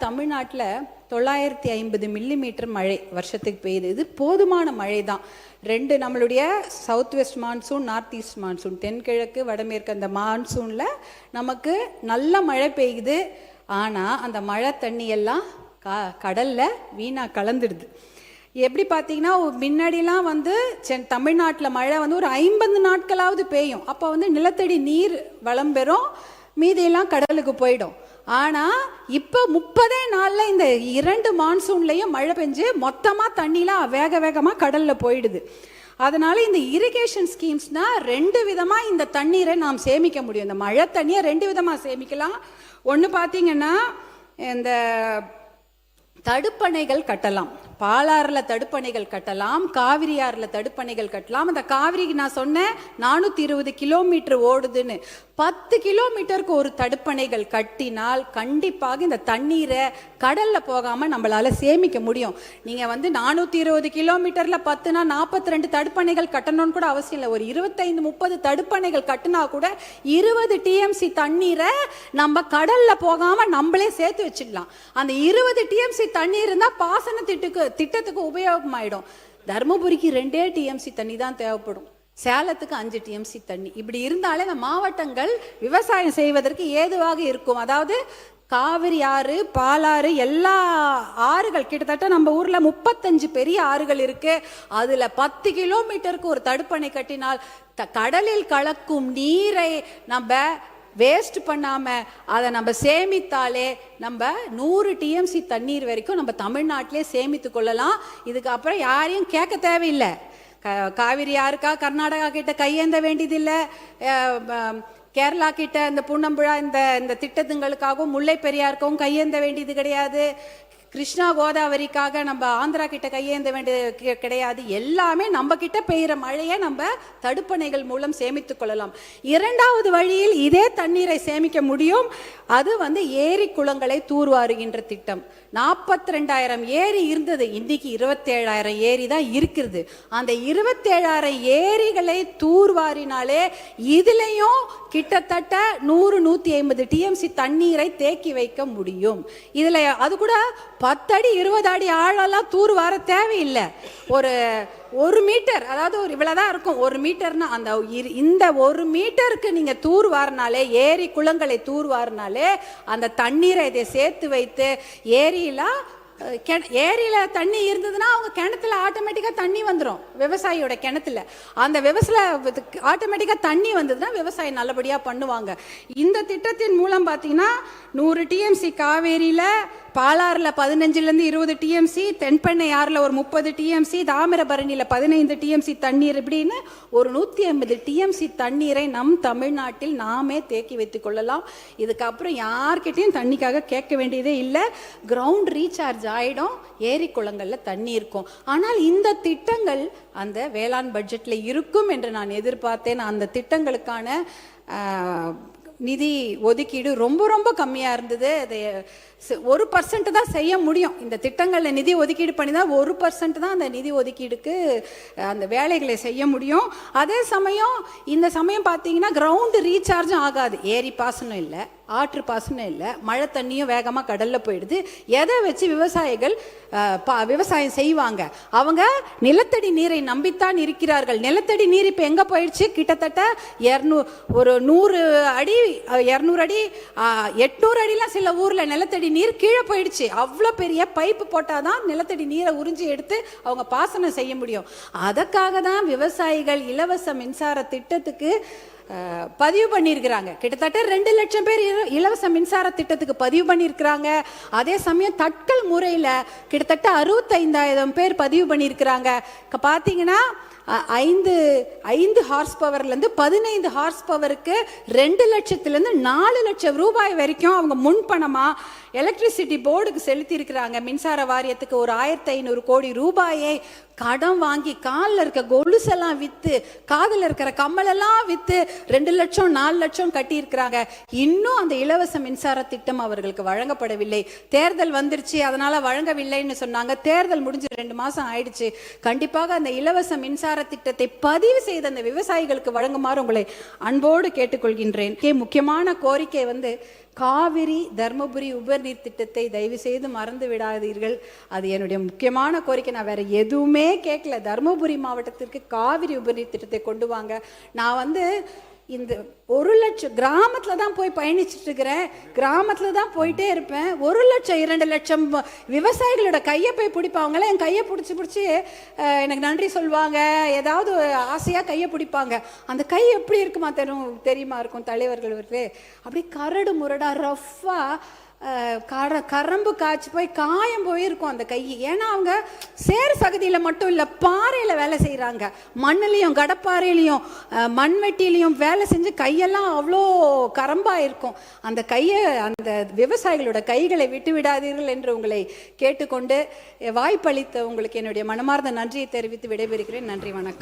தமிழ்நாட்டில் 950 மில்லிமீட்டர் மழை வருஷத்துக்கு பெய்யுது. இது போதுமான மழை தான். ரெண்டு நம்மளுடைய south west monsoon, north east monsoon, தென்கிழக்கு வடமேற்கு அந்த மான்சூனில் நமக்கு நல்ல மழை பெய்யுது. ஆனால் அந்த மழை தண்ணி எல்லாம் கடலில் வீணாக கலந்துடுது. எப்படி பார்த்தீங்கன்னா, முன்னாடிலாம் தமிழ்நாட்டில் மழை ஒரு 50 நாட்களாவது பெய்யும். அப்போ நிலத்தடி நீர் வளம் பெறும், மீதியெல்லாம் கடலுக்கு போயிடும். ஆனால் இப்போ 30 நாளில் இந்த 2 மான்சூன்லேயும் மழை பெஞ்சு மொத்தமாக தண்ணிலாம் வேக வேகமாக கடலில் போயிடுது. அதனால இந்த இரிகேஷன் ஸ்கீம்ஸ்னா 2 விதமாக இந்த தண்ணீரை நாம் சேமிக்க முடியும். இந்த மழை தண்ணியை 2 விதமாக சேமிக்கலாம். ஒன்று பார்த்தீங்கன்னா, இந்த தடுப்பணைகள் கட்டலாம். பாலாறில் தடுப்பணைகள் கட்டலாம், காவிரி ஆறில் தடுப்பணைகள் கட்டலாம். அந்த காவிரிக்கு நான் சொன்னேன் 420 கிலோமீட்டர் ஓடுதுன்னு. 10 கிலோமீட்டருக்கு ஒரு தடுப்பணைகள் கட்டினால் கண்டிப்பாக இந்த தண்ணீரை கடலில் போகாமல் நம்மளால் சேமிக்க முடியும். நீங்கள் 420 கிலோமீட்டரில் 10னா 42 தடுப்பணைகள் கட்டணும்னு கூட அவசியம் இல்லை. ஒரு 25-30 தடுப்பணைகள் கட்டினா கூட 20 டிஎம்சி தண்ணீரை நம்ம கடலில் போகாமல் நம்மளே சேர்த்து வச்சிடலாம். அந்த 20 டிஎம்சி தண்ணீர் இருந்தால் பாசன திட்டத்துக்கு உபயோகமாயிடும். தருமபுரிக்கு 2 டிஎம்சி தண்ணி தான் தேவைப்படும், சேலத்துக்கு 5 டிஎம்சி தண்ணி. இப்படி இருந்தாலே இந்த மாவட்டங்கள் விவசாயம் செய்வதற்கு ஏதுவாக இருக்கும். அதாவது காவிரி ஆறு, பாலாறு, எல்லா ஆறுகள் கிட்டத்தட்ட நம்ம ஊர்ல 35 பெரிய ஆறுகள் இருக்கு. அதுல 10 கிலோமீட்டருக்கு ஒரு தடுப்பணை கட்டினால் கடலில் கலக்கும் நீரை நம்ம வேஸ்ட் பண்ணாம அதை நம்ம சேமித்தாலே நம்ம 100 டிஎம்சி தண்ணீர் வரைக்கும் நம்ம தமிழ்நாட்டிலே சேமித்து கொள்ளலாம். இதுக்கப்புறம் யாரையும் கேட்க தேவையில்லை. காவிரி யாருக்கா கர்நாடகா கிட்ட கையேந்த வேண்டியதில்லை, கேரளா கிட்ட இந்த புன்னம்புழா இந்த திட்டத்துங்களுக்காகவும் முல்லை பெரியாருக்கும் கையேந்த வேண்டியது கிடையாது. கிருஷ்ணா கோதாவரிக்காக நம்ம ஆந்திரா கிட்ட கையேந்த வேண்டியது கிடையாது. எல்லாமே நம்ம கிட்ட பெய்கிற மழையை நம்ம தடுப்பணைகள் மூலம் சேமித்துக் கொள்ளலாம். 2வது வழியில் இதே தண்ணீரை சேமிக்க முடியும். அது ஏரி குளங்களை தூர்வாருகின்ற திட்டம். 42,000 ஏரி இருந்தது, இன்னைக்கு 27,000 ஏரி தான் இருக்கிறது. அந்த 27,000 ஏரிகளை தூர்வாரினாலே இதுலயும் கிட்டத்தட்ட 100-150 டிஎம்சி தண்ணீரை தேக்கி வைக்க முடியும். இதுல அது கூட 10 அடி 20 அடி ஆழெல்லாம் தூர் வர தேவையில்லை. ஒரு மீட்டர், அதாவது இவ்வளவுதான் இருக்கும். 1 மீட்டர்னா இந்த 1 மீட்டருக்கு நீங்க தூர் வாரினாலே, ஏரி குளங்களை தூர் வாரினாலே அந்த தண்ணீரை இதை சேர்த்து வைத்து ஏரியில தண்ணி இருந்ததுன்னா அவங்க கிணத்துல ஆட்டோமேட்டிக்கா தண்ணி வந்துடும். விவசாயியோட கிணத்துல அந்த ஆட்டோமேட்டிக்கா தண்ணி வந்ததுன்னா விவசாயம் நல்லபடியா பண்ணுவாங்க. இந்த திட்டத்தின் மூலம் பாத்தீங்கன்னா 100 டிஎம்சி காவேரியில, பாலாறுல 15-20 டிஎம்சி, தென்பெண்ணை ஆறுல ஒரு 30 டிஎம்சி, தாமிரபரணியில 15 டிஎம்சி தண்ணீர், இப்படின்னு ஒரு 150 டிஎம்சி தண்ணீரை நம் தமிழ்நாட்டில் நாமே தேக்கி வைத்துக் கொள்ளலாம். இதுக்கப்புறம் யார்கிட்டையும் தண்ணிக்காக கேட்க வேண்டியதே இல்லை. கிரவுண்ட் ரீசார்ஜ் ஆயிடும், ஏரி குளங்கள்ல தண்ணி இருக்கும். ஆனால் இந்த திட்டங்கள் அந்த வேளாண் பட்ஜெட்ல இருக்கும் என்று நான் எதிர்பார்த்தேன். அந்த திட்டங்களுக்கான நிதி ஒதுக்கீடு ரொம்ப ரொம்ப கம்மியாக இருந்தது. அதை 1% தான் செய்ய முடியும். இந்த திட்டங்களில் நிதி ஒதுக்கீடு பண்ணி தான் 1% தான் அந்த நிதி ஒதுக்கீடுக்கு அந்த வேலைகளை செய்ய முடியும். அதே சமயம் இந்த சமயம் பார்த்தீங்கன்னா கிரவுண்டு ரீசார்ஜும் ஆகாது. ஏரி பாசனம் இல்லை, ஆற்று பாசனம் இல்லை, மழை தண்ணியும் வேகமாக கடலில் போயிடுது. எதை வச்சு விவசாயிகள் விவசாயம் செய்வாங்க? அவங்க நிலத்தடி நீரை நம்பித்தான் இருக்கிறார்கள். நிலத்தடி நீர் இப்போ எங்கே போயிடுச்சு? கிட்டத்தட்ட 100 அடி 200 அடி 800 அடிலாம் சில ஊரில் நிலத்தடி நீர் கீழே போயிடுச்சு. அவ்வளோ பெரிய பைப்பு போட்டாதான் நிலத்தடி நீரை உறிஞ்சி எடுத்து அவங்க பாசனம் செய்ய முடியும். அதற்காக தான் விவசாயிகள் இலவச மின்சார திட்டத்துக்கு பதிவு பண்ணியிருக்கிறாங்க. கிட்டத்தட்ட 2 லட்சம் பேர் இலவச மின்சார திட்டத்துக்கு பதிவு பண்ணியிருக்கிறாங்க. அதே சமயம் தட்கல் முறையில் கிட்டத்தட்ட 65,000 பேர் பதிவு பண்ணியிருக்கிறாங்க. பார்த்தீங்கன்னா 5 ஹார்ஸ் பவர்லேருந்து 15 ஹார்ஸ் பவருக்கு 2 லட்சத்துலேருந்து 4 லட்சம் ரூபாய் வரைக்கும் அவங்க முன்பணமாக எலக்ட்ரிசிட்டி போர்டுக்கு செலுத்தி இருக்கிறாங்க. மின்சார வாரியத்துக்கு ஒரு 1,500 கோடி ரூபாயை கடன் வாங்கி காலில் இருக்க கொலுசெல்லாம் விற்று, காதில் இருக்கிற கம்மலெல்லாம் விற்று 2 லட்சம் 4 லட்சம் கட்டி இருக்கிறாங்க. இன்னும் அந்த இலவச மின்சார திட்டம் அவர்களுக்கு வழங்கப்படவில்லை. தேர்தல் வந்துருச்சு, அதனால வழங்கவில்லைன்னு சொன்னாங்க. தேர்தல் முடிஞ்சு 2 மாதம் ஆயிடுச்சு. கண்டிப்பாக அந்த இலவச மின்சார மின்சார திட்டத்தை பதிவு செய்த அந்த விவசாயிகளுக்கு வழங்குமாறு உங்களை அன்போடு கேட்டுக்கொள்கின்றேன். முக்கியமான கோரிக்கை காவிரி தர்மபுரி உபர்நீர் திட்டத்தை தயவு செய்து மறந்து விடாதீர்கள். அது என்னுடைய முக்கியமான கோரிக்கை. நான் வேற எதுவுமே கேட்கல. தர்மபுரி மாவட்டத்திற்கு காவிரி உபர்நீர் திட்டத்தை கொண்டு வாங்க. நான் இந்த 1 லட்சம் கிராமத்தில் தான் போய் பயணிச்சுட்டு இருக்கிறேன். கிராமத்தில் தான் போயிட்டே இருப்பேன். 1 லட்சம் 2 லட்சம் விவசாயிகளோட கையை போய் பிடிப்பாங்களே, என் கையை பிடிச்சி எனக்கு நன்றி சொல்லுவாங்க, ஏதாவது ஆசையாக கையை பிடிப்பாங்க. அந்த கை எப்படி இருக்குமா தெரியுமா இருக்கும் தலைவர்கள் அப்படி கரடு முரடா ரஃப்பாக கரம்பு காய்ச்சி போய் காயம் போயிருக்கும் அந்த கை. ஏன்னா அவங்க சேர் சகதியில் மட்டும் இல்லை, பாறையில் வேலை செய்கிறாங்க. மண்ணிலையும் கடப்பாறையிலையும் மண்வெட்டிலையும் வேலை செஞ்சு கையெல்லாம் அவ்வளோ கரம்பாக இருக்கும். அந்த கையை, அந்த விவசாயிகளோட கைகளை விட்டு விடாதீர்கள் என்று உங்களை கேட்டுக்கொண்டு வாய்ப்பளித்த உங்களுக்கு என்னுடைய மனமார்ந்த நன்றியை தெரிவித்து விடைபெறுகிறேன். நன்றி, வணக்கம்.